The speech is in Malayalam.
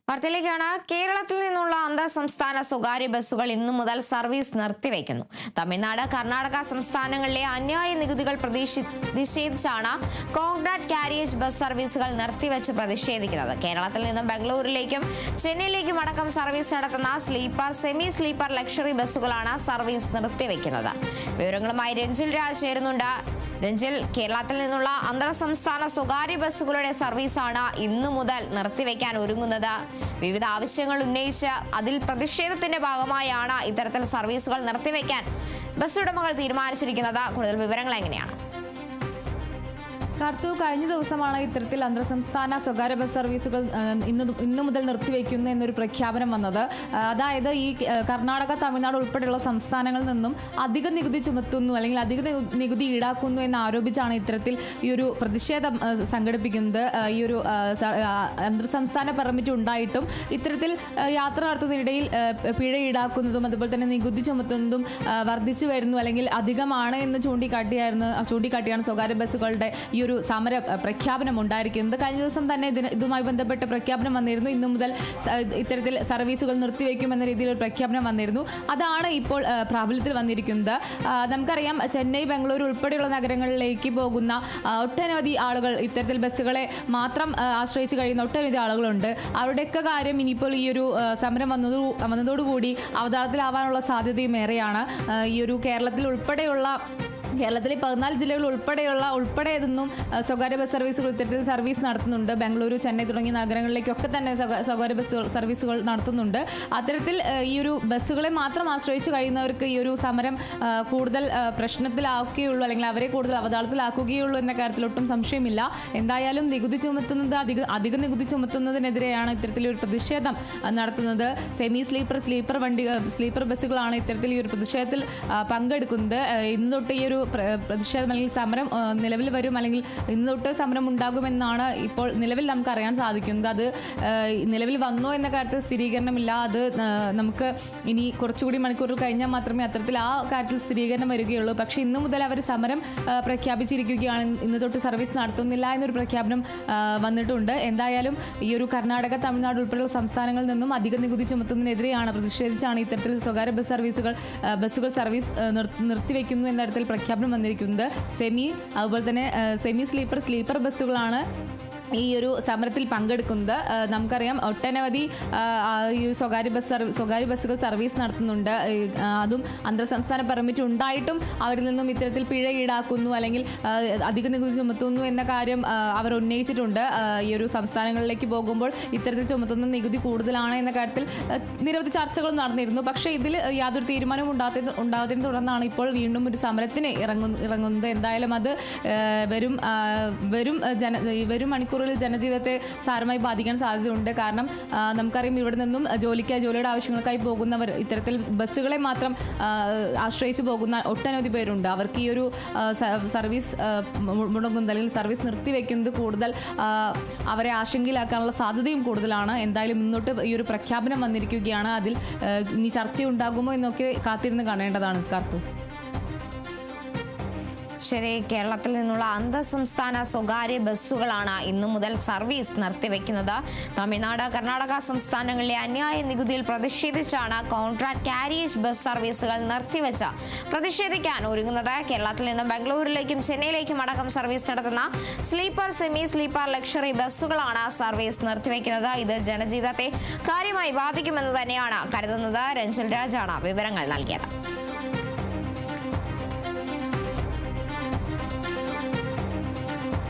വാർത്തയിലേക്കാണ്. കേരളത്തിൽ നിന്നുള്ള അന്തർ സംസ്ഥാന സ്വകാര്യ ബസ്സുകൾ ഇന്നു മുതൽ സർവീസ് നിർത്തിവെക്കുന്നു. തമിഴ്നാട്, കർണാടക സംസ്ഥാനങ്ങളിലെ അന്യായ നികുതികൾ പ്രതിഷേധിച്ചാണ് കോൺട്രാക്ട് കാരിയേജ് ബസ് സർവീസുകൾ നിർത്തിവെച്ച് പ്രതിഷേധിക്കുന്നത്. കേരളത്തിൽ നിന്നും ബംഗളൂരുവിലേക്കും ചെന്നൈയിലേക്കും അടക്കം സർവീസ് നടത്തുന്ന സ്ലീപ്പർ, സെമി സ്ലീപ്പർ, ലക്ഷറി ബസ്സുകളാണ് സർവീസ് നിർത്തിവെക്കുന്നത്. വിവരങ്ങളുമായി രഞ്ജിൽ രാജ് ചേരുന്നുണ്ട്. രഞ്ജിൽ, കേരളത്തിൽ നിന്നുള്ള അന്തർ സംസ്ഥാന സ്വകാര്യ ബസ്സുകളുടെ സർവീസാണ് ഇന്നു മുതൽ നിർത്തിവെക്കാൻ ഒരുങ്ങുന്നത്. വിവിധ ആവശ്യങ്ങൾ ഉന്നയിച്ച് അതിൽ പ്രതിഷേധത്തിന്റെ ഭാഗമായാണ് ഇത്തരത്തിൽ സർവീസുകൾ നിർത്തിവെക്കാൻ ബസ് ഉടമകൾ തീരുമാനിച്ചിരിക്കുന്നത്. കൂടുതൽ വിവരങ്ങൾ എങ്ങനെയാണ്? കാർത്തു, കഴിഞ്ഞ ദിവസമാണ് ഇത്തരത്തിൽ അന്തർ സംസ്ഥാന സ്വകാര്യ ബസ് സർവീസുകൾ ഇന്നു മുതൽ നിർത്തിവെക്കുന്നു എന്നൊരു പ്രഖ്യാപനം വന്നത്. അതായത് ഈ കർണാടക, തമിഴ്നാട് ഉൾപ്പെടെയുള്ള സംസ്ഥാനങ്ങളിൽ നിന്നും അധിക നികുതി ചുമത്തുന്നു അല്ലെങ്കിൽ അധിക നികുതി ഈടാക്കുന്നു എന്ന് ആരോപിച്ചാണ് ഇത്തരത്തിൽ ഈ ഒരു പ്രതിഷേധം സംഘടിപ്പിക്കുന്നത്. ഈ ഒരു അന്തർ സംസ്ഥാന പെർമിറ്റ് ഉണ്ടായിട്ടും ഇത്തരത്തിൽ യാത്ര നടത്തുന്നതിനിടയിൽ പിഴ ഈടാക്കുന്നതും അതുപോലെ തന്നെ നികുതി ചുമത്തുന്നതും വർദ്ധിച്ചു വരുന്നു അല്ലെങ്കിൽ അധികമാണ് എന്ന് ചൂണ്ടിക്കാട്ടിയാണ് സ്വകാര്യ ബസ്സുകളുടെ ഈ ഒരു സമര പ്രഖ്യാപനം ഉണ്ടായിരിക്കുന്നത്. കഴിഞ്ഞ ദിവസം തന്നെ ഇതുമായി ബന്ധപ്പെട്ട് പ്രഖ്യാപനം വന്നിരുന്നു. ഇന്നു മുതൽ ഇത്തരത്തിൽ സർവീസുകൾ നിർത്തിവെക്കുമെന്ന രീതിയിൽ ഒരു പ്രഖ്യാപനം വന്നിരുന്നു. അതാണ് ഇപ്പോൾ പ്രാബല്യത്തിൽ വന്നിരിക്കുന്നത്. നമുക്കറിയാം, ചെന്നൈ, ബംഗളൂരു ഉൾപ്പെടെയുള്ള നഗരങ്ങളിലേക്ക് പോകുന്ന ഒട്ടനവധി ആളുകൾ, ഇത്തരത്തിൽ ബസ്സുകളെ മാത്രം ആശ്രയിച്ച് കഴിയുന്ന ഒട്ടനവധി ആളുകളുണ്ട്. അവരുടെയൊക്കെ കാര്യം ഇനിയിപ്പോൾ ഈ ഒരു സമരം വന്നതോടുകൂടി അവതാളത്തിലാവാനുള്ള സാധ്യതയും ഏറെയാണ്. ഈ ഒരു കേരളത്തിലെ 14 ജില്ലകൾ ഉൾപ്പെടെ ഇതൊന്നും സ്വകാര്യ ബസ് സർവീസുകൾ ഇത്തരത്തിൽ സർവീസ് നടത്തുന്നുണ്ട്. ബംഗളൂരു, ചെന്നൈ തുടങ്ങിയ നഗരങ്ങളിലേക്കൊക്കെ തന്നെ സ്വകാര്യ ബസ് സർവീസുകൾ നടത്തുന്നുണ്ട്. അത്തരത്തിൽ ഈ ഒരു ബസ്സുകളെ മാത്രം ആശ്രയിച്ച് കഴിയുന്നവർക്ക് ഈ ഒരു സമരം കൂടുതൽ പ്രശ്നത്തിലാക്കുകയുള്ളൂ അല്ലെങ്കിൽ അവരെ കൂടുതൽ അവതാളത്തിലാക്കുകയുള്ളൂ എന്ന കാര്യത്തിൽ ഒട്ടും സംശയമില്ല. എന്തായാലും അധിക നികുതി ചുമത്തുന്നതിനെതിരെയാണ് ഇത്തരത്തിലൊരു പ്രതിഷേധം നടത്തുന്നത്. സെമി സ്ലീപ്പർ ബസ്സുകളാണ് ഇത്തരത്തിൽ ഈ ഒരു പ്രതിഷേധത്തിൽ പങ്കെടുക്കുന്നത്. ഇന്ന് തൊട്ട് ഈ ഒരു പ്രതിഷേധം അല്ലെങ്കിൽ സമരം നിലവിൽ വരും, അല്ലെങ്കിൽ ഇന്ന് തൊട്ട് സമരം ഉണ്ടാകുമെന്നാണ് ഇപ്പോൾ നിലവിൽ നമുക്ക് അറിയാൻ സാധിക്കുന്നത്. അത് നിലവിൽ വന്നോ എന്ന കാര്യത്തിൽ സ്ഥിരീകരണമില്ല. അത് നമുക്ക് ഇനി കുറച്ചുകൂടി മണിക്കൂറുകൾ കഴിഞ്ഞാൽ മാത്രമേ അത്തരത്തിൽ ആ കാര്യത്തിൽ സ്ഥിരീകരണം വരികയുള്ളൂ. പക്ഷേ ഇന്നു മുതൽ അവർ സമരം പ്രഖ്യാപിച്ചിരിക്കുകയാണ്. ഇന്ന് തൊട്ട് സർവീസ് നടത്തുന്നില്ല എന്നൊരു പ്രഖ്യാപനം വന്നിട്ടുണ്ട്. എന്തായാലും ഈ ഒരു കർണാടക, തമിഴ്നാട് ഉൾപ്പെടെയുള്ള സംസ്ഥാനങ്ങളിൽ നിന്നും അധിക നികുതി ചുമത്തുന്നതിനെതിരെയാണ് പ്രതിഷേധിച്ചാണ് ഇത്തരത്തിൽ സ്വകാര്യ ബസ്സുകൾ സർവീസ് നിർത്തിവെക്കുന്നു എന്ന തരത്തിൽ പ്രഖ്യാപനം വന്നിരിക്കുന്നത്. അതുപോലെ തന്നെ സെമി സ്ലീപ്പർ ബസ്സുകളാണ് ഈ ഒരു സമരത്തിൽ പങ്കെടുക്കുന്നത്. നമുക്കറിയാം, ഒട്ടനവധി ഈ സ്വകാര്യ ബസ്സുകൾ സർവീസ് നടത്തുന്നുണ്ട്. അതും അന്തർ സംസ്ഥാന പെർമിറ്റ് ഉണ്ടായിട്ടും അവരിൽ നിന്നും ഇത്തരത്തിൽ പിഴ ഈടാക്കുന്നു അല്ലെങ്കിൽ അധിക നികുതി ചുമത്തുന്നു എന്ന കാര്യം അവർ ഉന്നയിച്ചിട്ടുണ്ട്. ഈ ഒരു സംസ്ഥാനങ്ങളിലേക്ക് പോകുമ്പോൾ ഇത്തരത്തിൽ ചുമത്തുന്ന നികുതി കൂടുതലാണ് എന്ന കാര്യത്തിൽ നിരവധി ചർച്ചകളും നടന്നിരുന്നു. പക്ഷേ ഇതിൽ യാതൊരു തീരുമാനവും ഉണ്ടാകാത്തതിനെ തുടർന്നാണ് ഇപ്പോൾ വീണ്ടും ഒരു സമരത്തിന് ഇറങ്ങുന്നത്. എന്തായാലും അത് വരും മണിക്കൂറുകളിൽ ജനജീവിതത്തെ സാരമായി ബാധിക്കാൻ സാധ്യതയുണ്ട്. കാരണം നമുക്കറിയാം, ഇവിടെ നിന്നും ജോലിയുടെ ആവശ്യങ്ങൾക്കായി പോകുന്നവർ, ഇത്തരത്തിൽ ബസ്സുകളെ മാത്രം ആശ്രയിച്ച് പോകുന്ന ഒട്ടനവധി പേരുണ്ട്. അവർക്ക് ഈ ഒരു സർവീസ് മുടങ്ങുന്നത് അല്ലെങ്കിൽ സർവീസ് നിർത്തിവെക്കുന്നത് കൂടുതൽ അവരെ ആശങ്കയിലാക്കാനുള്ള സാധ്യതയും കൂടുതലാണ്. എന്തായാലും മുന്നോട്ട് ഈ ഒരു പ്രഖ്യാപനം വന്നിരിക്കുകയാണ്. അതിൽ ഇനി ചർച്ചയുണ്ടാകുമോ എന്നൊക്കെ കാത്തിരുന്ന് കാണേണ്ടതാണ്. കാർത്തു, ശരി. കേരളത്തിൽ നിന്നുള്ള അന്തർ സംസ്ഥാന സ്വകാര്യ ബസ്സുകളാണ് ഇന്നു മുതൽ സർവീസ് നിർത്തിവെക്കുന്നത്. തമിഴ്നാട്, കർണാടക സംസ്ഥാനങ്ങളിലെ അന്യായ നികുതിയിൽ പ്രതിഷേധിച്ചാണ് കോൺട്രാക്ട് കാരിയേജ് ബസ് സർവീസുകൾ നിർത്തിവെച്ച് പ്രതിഷേധിക്കാൻ ഒരുങ്ങുന്നത്. കേരളത്തിൽ നിന്നും ബംഗളൂരുവിലേക്കും ചെന്നൈയിലേക്കും അടക്കം സർവീസ് നടത്തുന്ന സ്ലീപ്പർ, സെമി സ്ലീപ്പർ, ലക്ഷറി ബസ്സുകളാണ് സർവീസ് നിർത്തിവെക്കുന്നത്. ഇത് ജനജീവിതത്തെ കാര്യമായി ബാധിക്കുമെന്ന് തന്നെയാണ് കരുതുന്നത്. രഞ്ജിൽ രാജാണ് വിവരങ്ങൾ നൽകിയത്.